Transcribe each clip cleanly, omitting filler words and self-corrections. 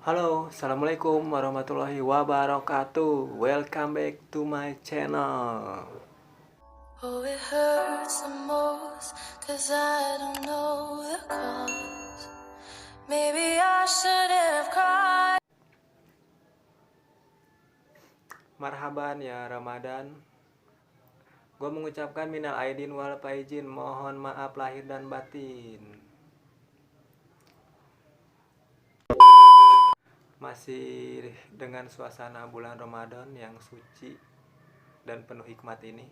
Halo, assalamualaikum warahmatullahi wabarakatuh. Welcome back to my channel. Oh, it hurts the most, 'cause I don't know the cause. Maybe I should have cried. Marhaban ya Ramadan. Gue mengucapkan minal aidin wal faizin, mohon maaf lahir dan batin. Masih dengan suasana bulan Ramadan yang suci dan penuh hikmat ini.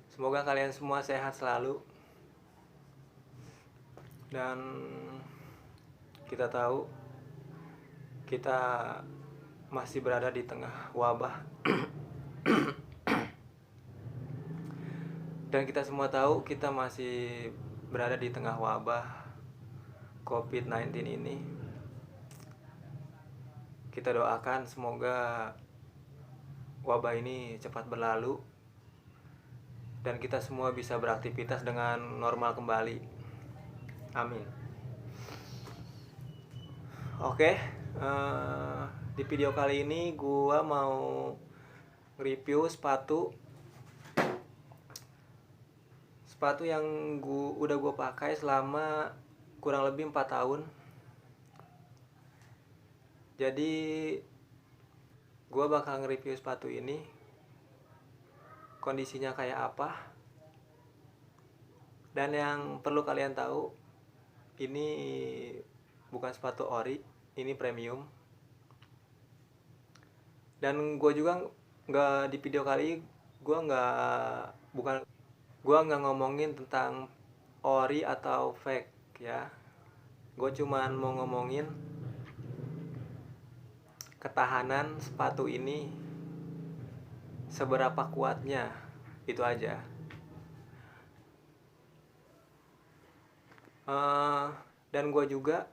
Semoga kalian semua sehat selalu. Dan kita tahu kita masih berada di tengah wabah. Dan kita semua tahu kita masih berada di tengah wabah COVID-19 ini. Kita doakan semoga wabah ini cepat berlalu dan kita semua bisa beraktivitas dengan normal kembali. Amin. Oke, di video kali ini gua mau review sepatu yang udah gue pakai selama kurang lebih 4 tahun. Jadi gue bakal nge-review sepatu ini, kondisinya kayak apa. Dan yang perlu kalian tahu, ini bukan sepatu ori, ini premium. Dan gue juga nggak, di video kali gue nggak ngomongin tentang ori atau fake ya. Gue cuman mau ngomongin ketahanan sepatu ini seberapa kuatnya, itu aja. Dan gue juga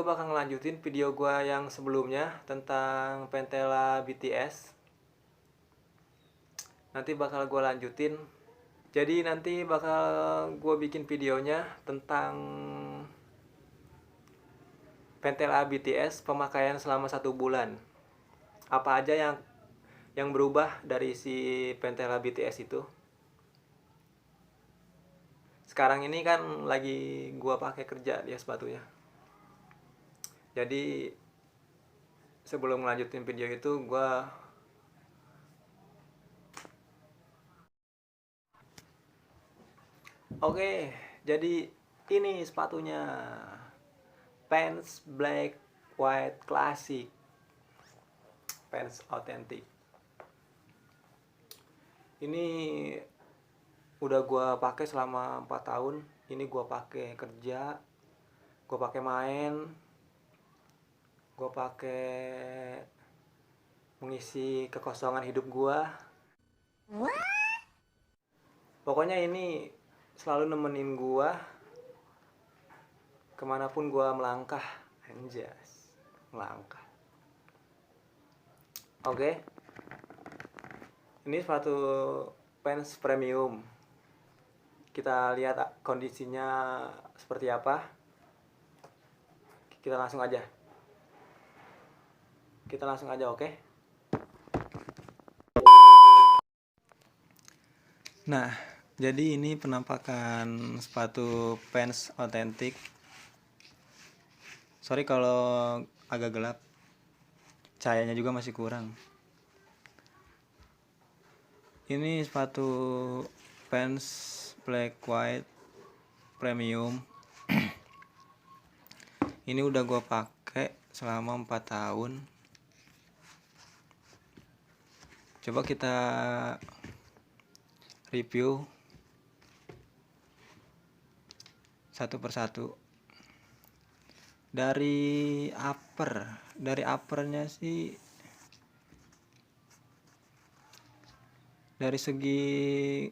bakal ngelanjutin video gue yang sebelumnya tentang Pentela BTS. Nanti bakal gue lanjutin. Jadi nanti bakal gue bikin videonya tentang Pentela BTS pemakaian selama 1 bulan. Apa aja yang berubah dari si Pentela BTS itu. Sekarang ini kan lagi gue pakai kerja dia sepatunya. Jadi sebelum melanjutin video itu Oke, jadi ini sepatunya. Vans Black White Classic. Vans Authentic. Ini udah gue pakai selama 4 tahun. Ini gue pakai kerja, gue pakai main, gue pakai mengisi kekosongan hidup gue. Pokoknya ini selalu nemenin gue kemanapun gue melangkah. Anjas, melangkah. Oke, ini sepatu Vans premium. Kita lihat kondisinya seperti apa. Kita langsung aja, oke? Nah, jadi ini penampakan sepatu Vans Authentic. Sorry kalau agak gelap, cahayanya juga masih kurang. Ini sepatu Vans Black White Premium. Ini udah gue pakai selama 4 tahun. Coba kita review satu persatu. Dari uppernya sih, dari segi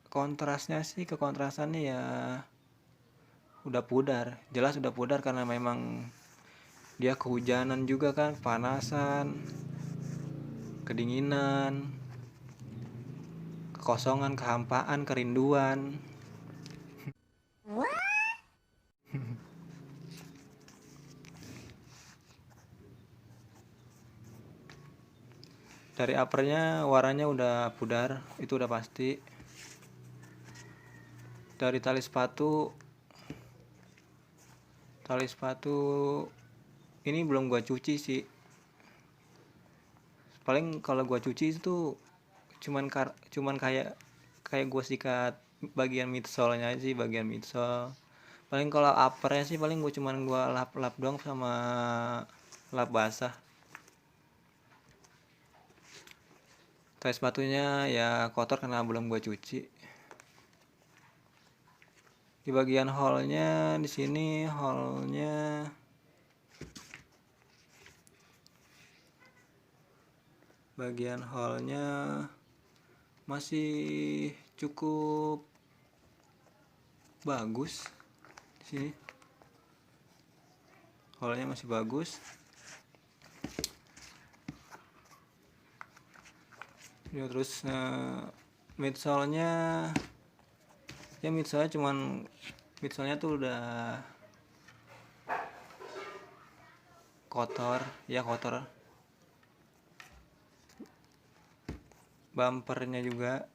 kontrasnya sih, kekontrasannya ya udah pudar, jelas udah pudar karena memang dia kehujanan juga kan, panasan, kedinginan, kekosongan, kehampaan, kerinduan. Dari uppernya warnanya udah pudar, itu udah pasti. Dari tali sepatu ini belum gua cuci sih. Paling kalau gua cuci itu cuman kayak gua sikat bagian midsole-nya aja sih, bagian midsole. Paling kalau uppernya sih paling gua lap-lap doang sama lap basah. Tali sepatunya ya kotor karena belum gua cuci. Di bagian hole-nya di sini bagian hole-nya masih cukup bagus. Di sini hole-nya masih bagus. Ya, terus midsole-nya ya midsole-nya tuh udah kotor. Bumpernya juga.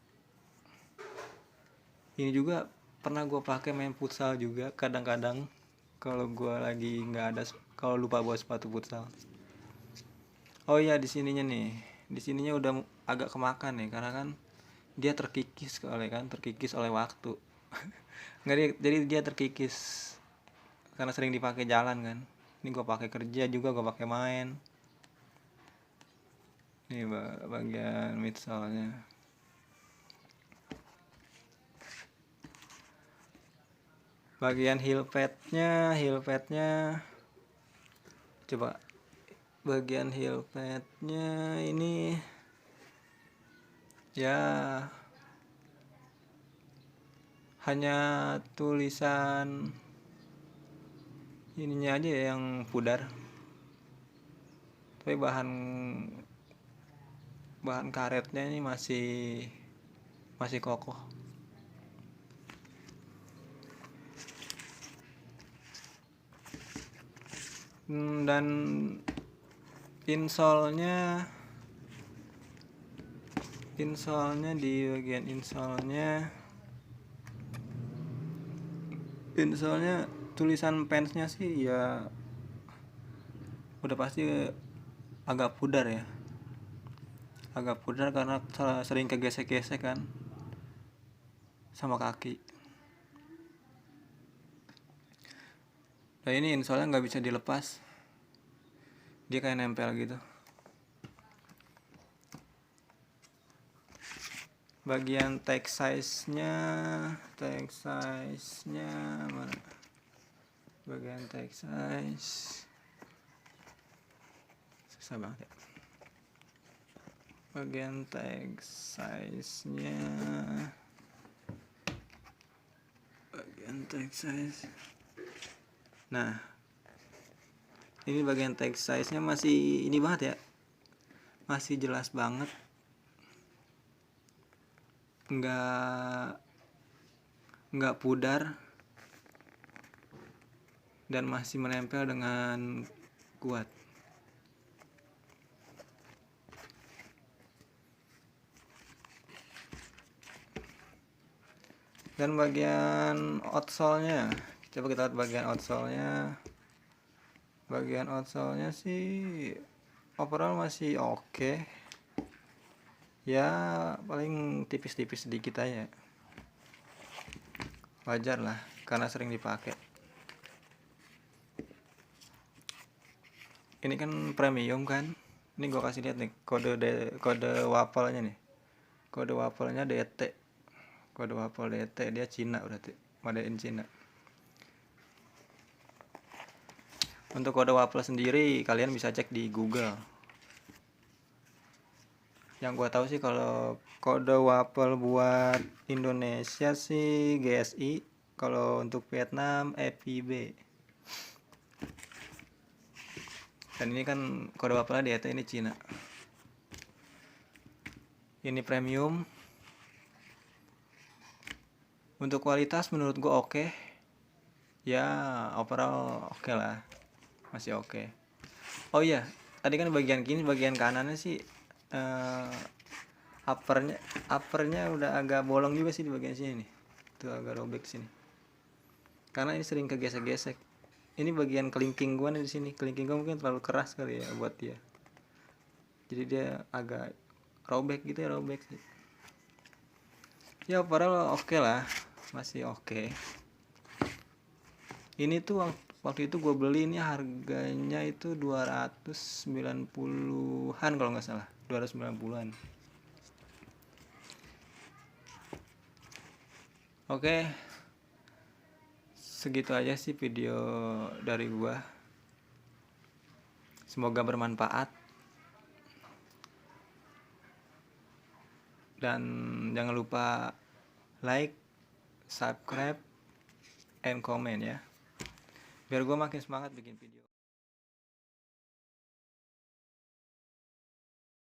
Ini juga pernah gue pakai main futsal juga kadang-kadang kalau gue lagi kalau lupa bawa sepatu futsal. Oh iya, di sininya udah agak kemakan nih karena kan dia terkikis oleh waktu. Jadi dia terkikis karena sering dipakai jalan kan. Ini gue pakai kerja juga, gue pakai main. Ini bagian midsole-nya. Bagian heel padnya coba. Bagian heel padnya ini ya hanya tulisan ininya aja yang pudar, tapi bahan karetnya ini masih kokoh. Dan insole-nya di bagian insole-nya tulisan Vans-nya sih ya udah pasti agak pudar karena sering kegesek-gesek kan sama kaki. Nah, ini insole-nya nggak bisa dilepas, dia kayak nempel gitu. Bagian tag size-nya mana? Bagian tag size susah banget ya. Bagian tag size-nya nah, ini bagian tag size-nya masih ini banget ya, masih jelas banget, nggak pudar dan masih menempel dengan kuat. Dan bagian outsole-nya, coba kita lihat bagian outsole-nya. Bagian outsole-nya sih overall masih oke. Ya paling tipis-tipis sedikit aja. Wajar lah karena sering dipakai. Ini kan premium kan. Ini gue kasih lihat nih kode wafelnya nih. Kode wafelnya DT. Kode wafel DT, dia Cina berarti. Made in Cina. Untuk kode wafel sendiri kalian bisa cek di Google. Yang gua tahu sih kalau kode wafel buat Indonesia sih GSI, kalau untuk Vietnam FIB. Dan ini kan kode wafelnya DT, ini Cina. Ini premium. Untuk kualitas menurut gua oke. Ya overall oke lah. Masih oke. Oh iya, tadi kan bagian kanannya sih uppernya udah agak bolong juga sih di bagian sini nih, tuh agak robek sini karena ini sering kegesek-gesek. Ini bagian kelingking gua nih, di sini kelingking gua mungkin terlalu keras kali ya buat dia, jadi dia agak robek gitu ya, robek sih ya. Padahal oke lah, masih oke. Ini tuh waktu itu gue beli ini harganya itu 290-an kalau nggak salah, 290-an. Oke, segitu aja sih video dari gua. Semoga bermanfaat. Dan jangan lupa like, subscribe, and comment ya. Biar gua makin semangat bikin video.